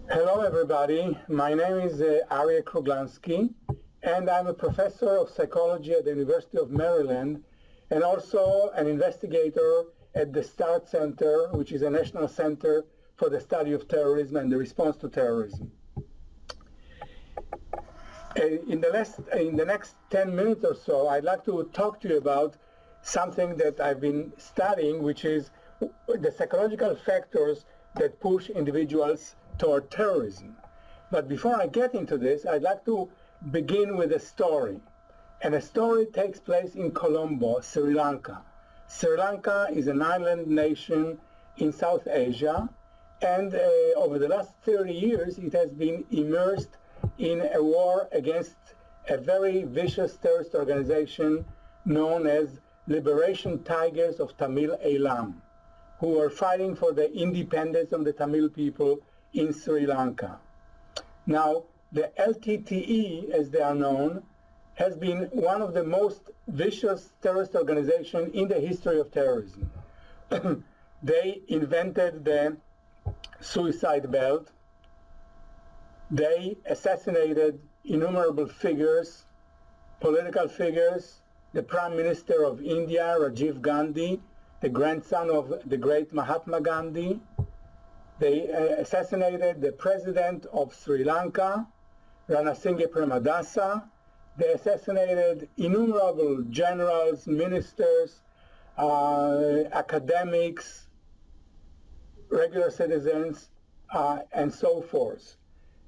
Hello everybody, my name is Aryeh Kruglansky and I'm a professor of psychology at the University of Maryland and also an investigator at the START Center, which is a national center for the study of terrorism and the response to terrorism. In the next 10 minutes or so, I'd like to talk to you about something that I've been studying, which is the psychological factors that push individuals toward terrorism. But before I get into this, I'd like to begin with a story. And the story takes place in Colombo, Sri Lanka. Sri Lanka is an island nation in South Asia, and over the last 30 years, it has been immersed in a war against a very vicious terrorist organization known as Liberation Tigers of Tamil Eelam, who are fighting for the independence of the Tamil people in Sri Lanka. Now, the LTTE, as they are known, has been one of the most vicious terrorist organizations in the history of terrorism. They invented the suicide belt. They assassinated innumerable figures, political figures, the Prime Minister of India, Rajiv Gandhi, the grandson of the great Mahatma Gandhi. They assassinated the president of Sri Lanka, Ranasinghe Premadasa. They assassinated innumerable generals, ministers, academics, regular citizens, and so forth.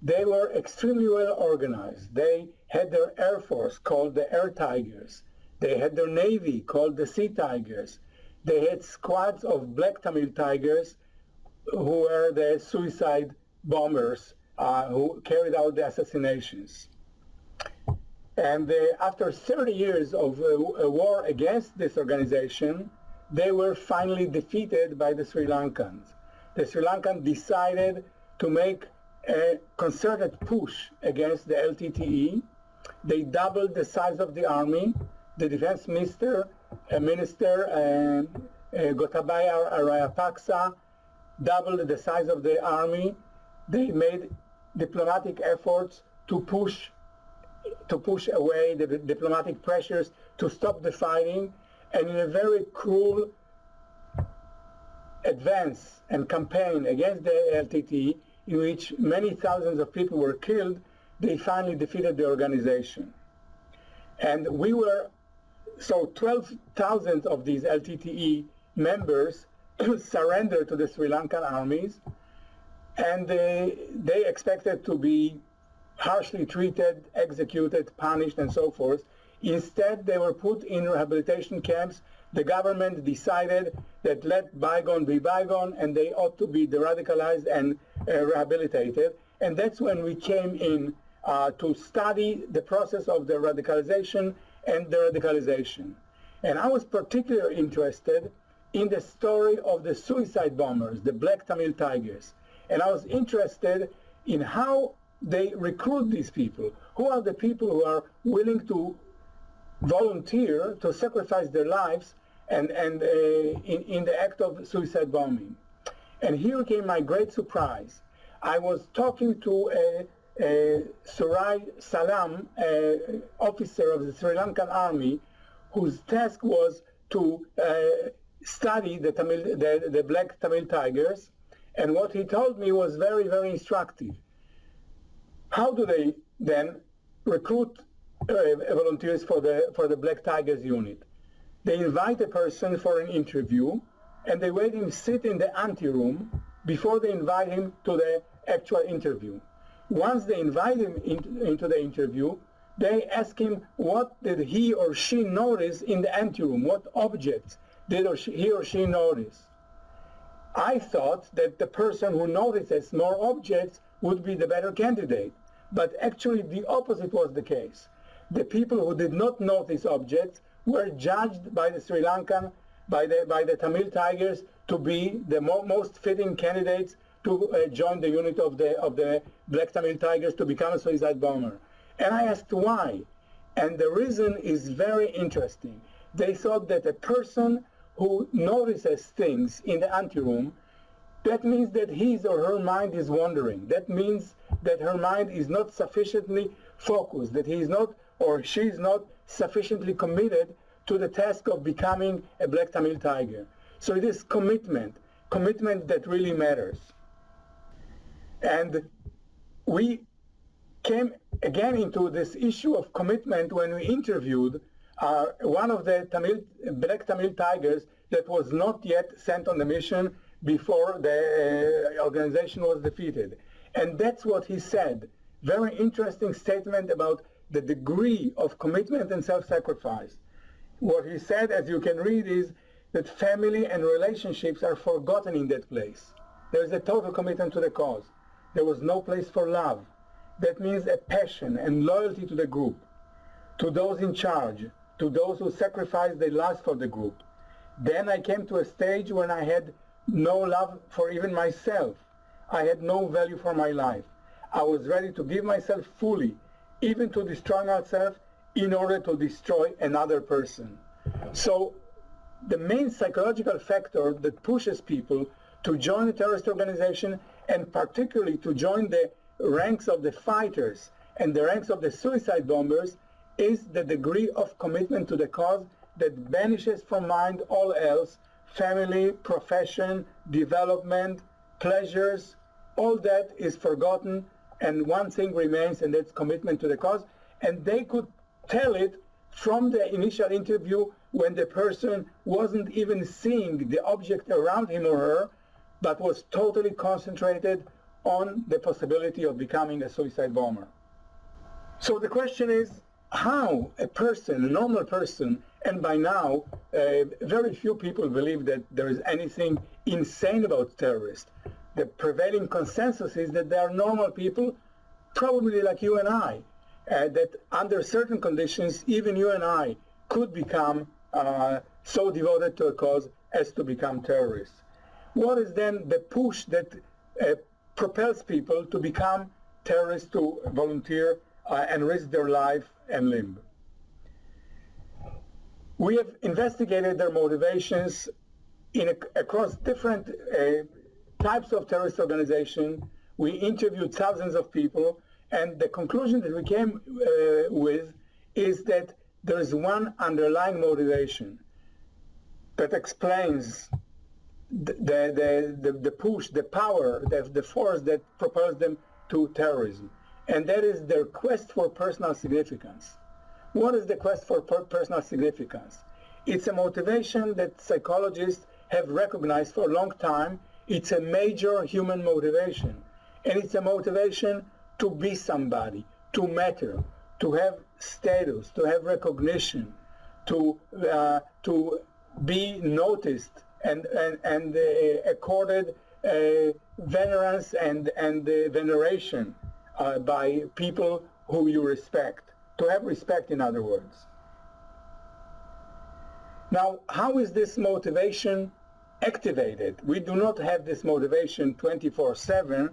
They were extremely well organized. They had their Air Force called the Air Tigers. They had their Navy called the Sea Tigers. They had squads of black Tamil Tigers who were the suicide bombers who carried out the assassinations. And after 30 years of a war against this organization, they were finally defeated by the Sri Lankans. The Sri Lankans decided to make a concerted push against the LTTE. They doubled the size of the army. The defense minister, Gotabaya Rajapaksa, doubled the size of the army. They made diplomatic efforts to push away the diplomatic pressures to stop the fighting, and in a very cruel advance and campaign against the LTTE, in which many thousands of people were killed, they finally defeated the organization. And so 12,000 of these LTTE members surrendered to the Sri Lankan armies, and they expected to be harshly treated, executed, punished, and so forth. Instead, they were put in rehabilitation camps. The government decided that let bygone be bygone, and they ought to be de-radicalized and rehabilitated. And that's when we came in to study the process of the radicalization and de-radicalization. And I was particularly interested in the story of the suicide bombers, the Black Tamil Tigers. And I was interested in how they recruit these people. Who are the people who are willing to volunteer to sacrifice their lives and in the act of suicide bombing? And here came my great surprise. I was talking to a Surai Salam, officer of the Sri Lankan army, whose task was to study the Black Tamil Tigers, and what he told me was very, very instructive. How do they then recruit volunteers for the Black Tigers unit? They invite a person for an interview, and they wait him sit in the anteroom before they invite him to the actual interview. Once they invite him into the interview, they ask him what did he or she notice in the anteroom, what objects did he or she notice. I thought that the person who notices more objects would be the better candidate, but actually the opposite was the case. The people who did not notice objects were judged by the Sri Lankan, by the Tamil Tigers, to be the most fitting candidates to join the unit of the Black Tamil Tigers to become a suicide bomber. And I asked why, and the reason is very interesting. They thought that a person who notices things in the anteroom that means that his or her mind is wandering. That means that her mind is not sufficiently focused, that he is not or she is not sufficiently committed to the task of becoming a black Tamil tiger. So it is commitment that really matters. And we came again into this issue of commitment when we interviewed one of the black Tamil tigers that was not yet sent on the mission before the organization was defeated. And that's what he said. Very interesting statement about the degree of commitment and self-sacrifice. What he said, as you can read, is that family and relationships are forgotten in that place. There is a total commitment to the cause. There was no place for love. That means a passion and loyalty to the group, to those in charge, to those who sacrificed their lives for the group. Then I came to a stage when I had no love for even myself. I had no value for my life. I was ready to give myself fully, even to destroy myself in order to destroy another person. So the main psychological factor that pushes people to join a terrorist organization, and particularly to join the ranks of the fighters and the ranks of the suicide bombers, is the degree of commitment to the cause that banishes from mind all else: family, profession, development, pleasures. All that is forgotten, and one thing remains, and that's commitment to the cause. And they could tell it from the initial interview, when the person wasn't even seeing the object around him or her, but was totally concentrated on the possibility of becoming a suicide bomber. So the question is, how a person, a normal person, and by now very few people believe that there is anything insane about terrorists. The prevailing consensus is that they are normal people, probably like you and I, that under certain conditions, even you and I could become so devoted to a cause as to become terrorists. What is then the push that propels people to become terrorists, to volunteer and risk their life and limb? We have investigated their motivations across different types of terrorist organizations. We interviewed thousands of people, and the conclusion that we came with is that there is one underlying motivation that explains the push, the power, the force that propels them to terrorism, and that is their quest for personal significance. What is the quest for personal significance? It's a motivation that psychologists have recognized for a long time. It's a major human motivation, and it's a motivation to be somebody, to matter, to have status, to have recognition, to be noticed and accorded venerance and veneration by people who you respect, to have respect, in other words. Now, how is this motivation activated? We do not have this motivation 24/7.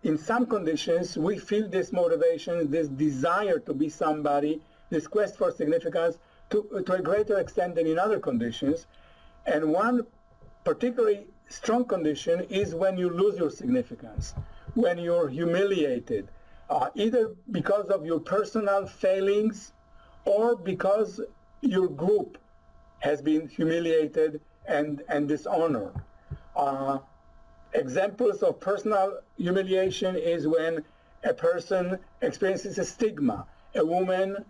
In some conditions, we feel this motivation, this desire to be somebody, this quest for significance to a greater extent than in other conditions. And one particularly strong condition is when you lose your significance, when you're humiliated, either because of your personal failings or because your group has been humiliated and dishonored. Examples of personal humiliation is when a person experiences a stigma, a woman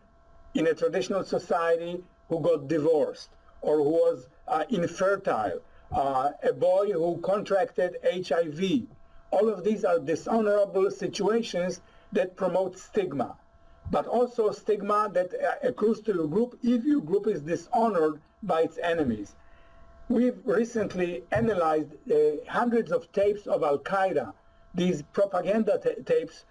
in a traditional society who got divorced or who was infertile, a boy who contracted HIV. All of these are dishonorable situations that promote stigma, but also stigma that accrues to your group if your group is dishonored by its enemies. We've recently analyzed hundreds of tapes of Al-Qaeda, these propaganda tapes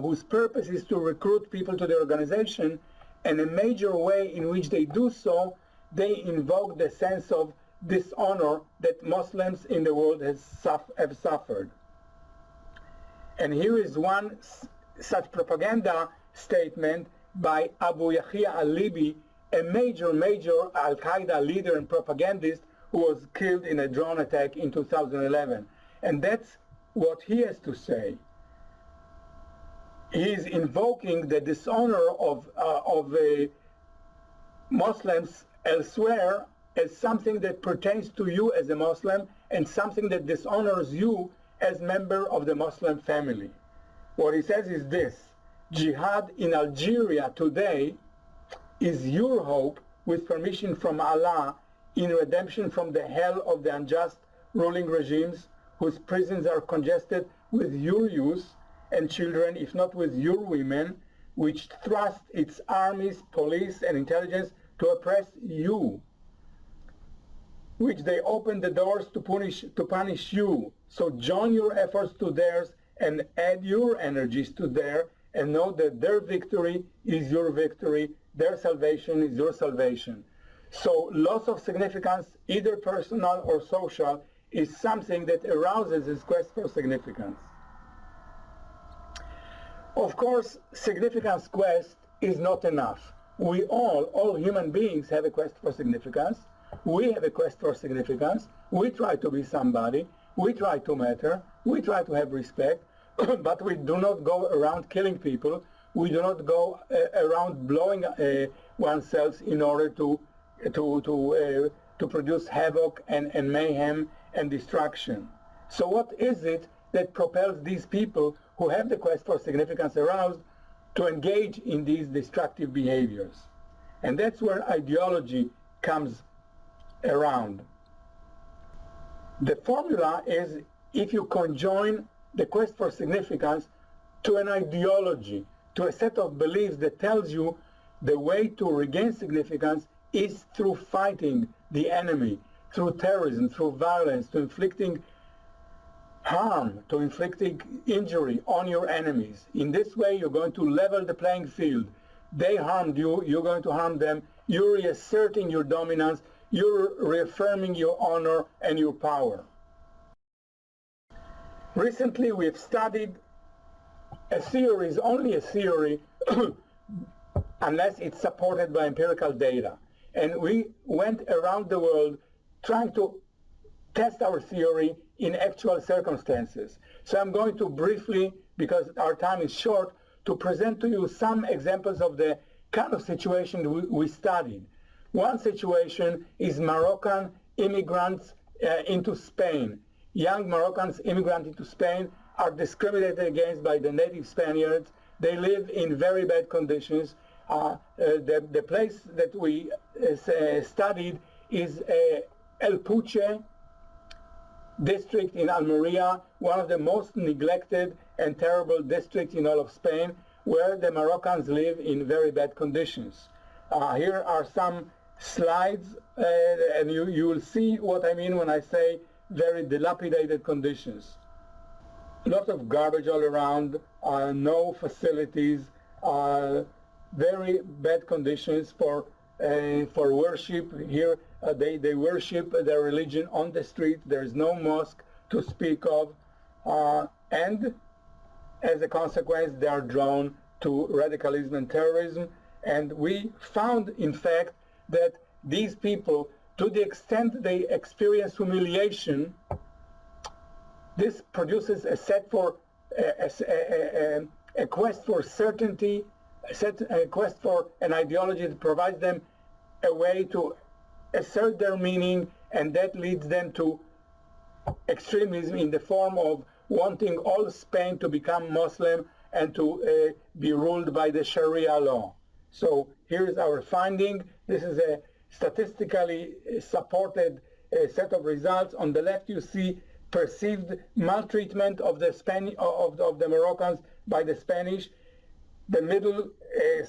whose purpose is to recruit people to the organization, and a major way in which they do so, they invoke the sense of dishonor that Muslims in the world have suffered. And here is one such propaganda statement by Abu Yahya al-Libi, a major Al-Qaeda leader and propagandist who was killed in a drone attack in 2011. And that's what he has to say. He's invoking the dishonor of Muslims elsewhere as something that pertains to you as a Muslim and something that dishonors you as member of the Muslim family. What he says is this: jihad in Algeria today is your hope, with permission from Allah, in redemption from the hell of the unjust ruling regimes whose prisons are congested with your youth and children, if not with your women, which thrust its armies, police, and intelligence to oppress you, which they open the doors to punish you. So join your efforts to theirs and add your energies to theirs, and know that their victory is your victory, their salvation is your salvation. So loss of significance, either personal or social, is something that arouses his quest for significance. Of course, significance quest is not enough. We all human beings have a quest for significance. We have a quest for significance. We try to be somebody. We try to matter. We try to have respect. But we do not go around killing people. We do not go around blowing oneself in order to produce havoc and mayhem and destruction. So what is it that propels these people who have the quest for significance aroused to engage in these destructive behaviors? And that's where ideology comes around. The formula is, if you conjoin the quest for significance to an ideology, to a set of beliefs that tells you the way to regain significance is through fighting the enemy, through terrorism, through violence, to inflicting harm, to inflicting injury on your enemies. In this way, you're going to level the playing field. They harmed you, you're going to harm them. You're reasserting your dominance. You're reaffirming your honor and your power. Recently, we've studied a theory is only a theory unless it's supported by empirical data. And we went around the world trying to test our theory in actual circumstances. So I'm going to briefly, because our time is short, to present to you some examples of the kind of situation we studied. One situation is Moroccan immigrants into Spain. Young Moroccans immigrant into Spain are discriminated against by the native Spaniards. They live in very bad conditions. The place that we studied is El Puche district in Almeria, one of the most neglected and terrible districts in all of Spain, where the Moroccans live in very bad conditions. Here are some slides, and you will see what I mean when I say very dilapidated conditions. Lots of garbage all around, no facilities, very bad conditions for worship. Here they worship their religion on the street. There is no mosque to speak of, and as a consequence they are drawn to radicalism and terrorism. And we found, in fact, that these people, to the extent they experience humiliation, this produces a quest for certainty, a quest for an ideology that provides them a way to assert their meaning, and that leads them to extremism in the form of wanting all Spain to become Muslim and to be ruled by the Sharia law. So here is our finding. This is a statistically supported set of results. On the left you see perceived maltreatment of the Moroccans by the Spanish. The middle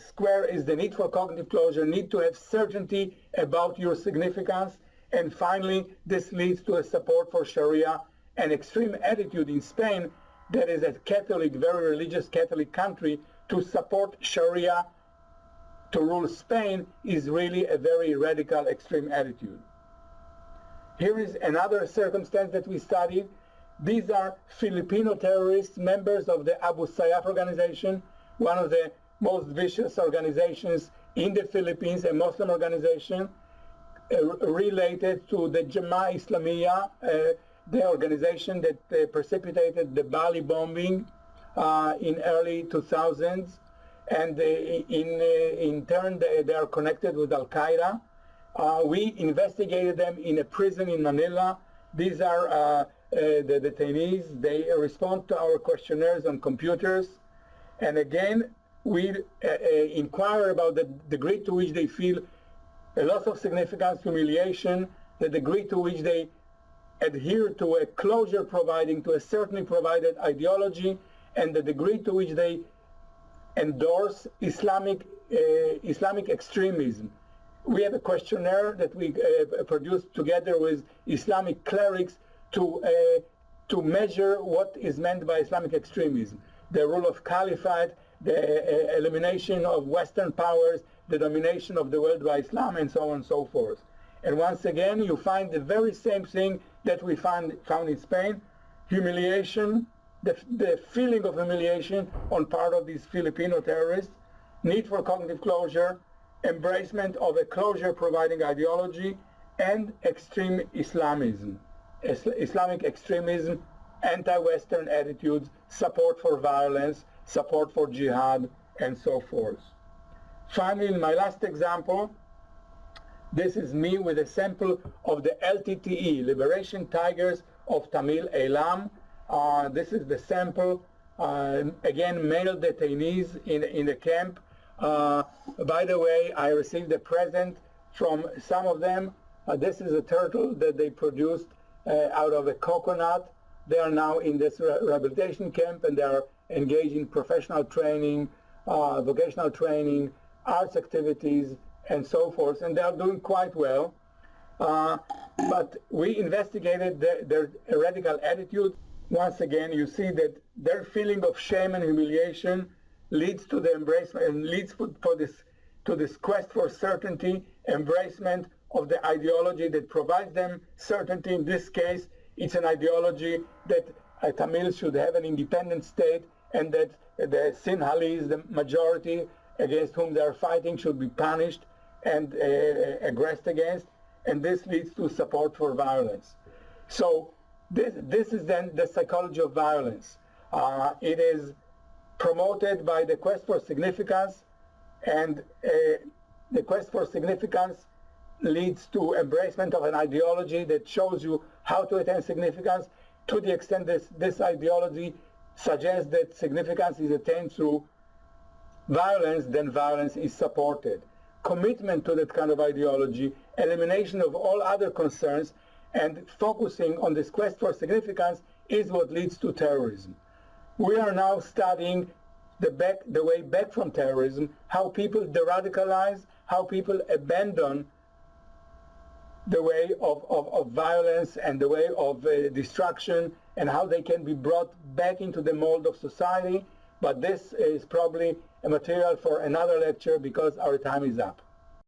square is the need for cognitive closure, need to have certainty about your significance. And finally, this leads to a support for Sharia, an extreme attitude in Spain that is a Catholic, very religious Catholic country. To support Sharia to rule Spain is really a very radical, extreme attitude. Here is another circumstance that we studied. These are Filipino terrorists, members of the Abu Sayyaf organization, one of the most vicious organizations in the Philippines, a Muslim organization, related to the Jamaah Islamiyah, the organization that precipitated the Bali bombing in early 2000s, and in turn they are connected with Al-Qaeda. We investigated them in a prison in Manila. These are the detainees. They respond to our questionnaires on computers, and again we inquire about the degree to which they feel a loss of significance, humiliation, the degree to which they adhere to a closure providing to a certainly provided ideology, and the degree to which they endorse Islamic extremism. We have a questionnaire that we produced together with Islamic clerics to measure what is meant by Islamic extremism: the rule of caliphate, the elimination of Western powers, the domination of the world by Islam, and so on and so forth. And once again, you find the very same thing that we found in Spain: humiliation, the feeling of humiliation on part of these Filipino terrorists, need for cognitive closure, embracement of a closure providing ideology, and extreme Islamism, Islamic extremism, anti-Western attitudes, support for violence, support for jihad, and so forth. Finally, in my last example, this is me with a sample of the LTTE, Liberation Tigers of Tamil Eelam. This is the sample, again, male detainees in the camp. By the way, I received a present from some of them. This is a turtle that they produced out of a coconut. They are now in this rehabilitation camp, and they are engaged in professional training, vocational training, arts activities, and so forth, and they are doing quite well. But we investigated their radical attitude. Once again, you see that their feeling of shame and humiliation leads to the embracement and leads to this quest for certainty, embracement of the ideology that provides them certainty. In this case, it's an ideology that Tamils should have an independent state, and that the Sinhalese, the majority against whom they are fighting, should be punished and aggressed against, and this leads to support for violence. So this is then the psychology of violence. It is promoted by the quest for significance, and the quest for significance leads to embracement of an ideology that shows you how to attain significance. To the extent this ideology suggests that significance is attained through violence, then violence is supported. Commitment to that kind of ideology, elimination of all other concerns, and focusing on this quest for significance is what leads to terrorism. We are now studying the way back from terrorism, how people de-radicalize, how people abandon the way of violence and the way of destruction, and how they can be brought back into the mold of society. But this is probably a material for another lecture because our time is up.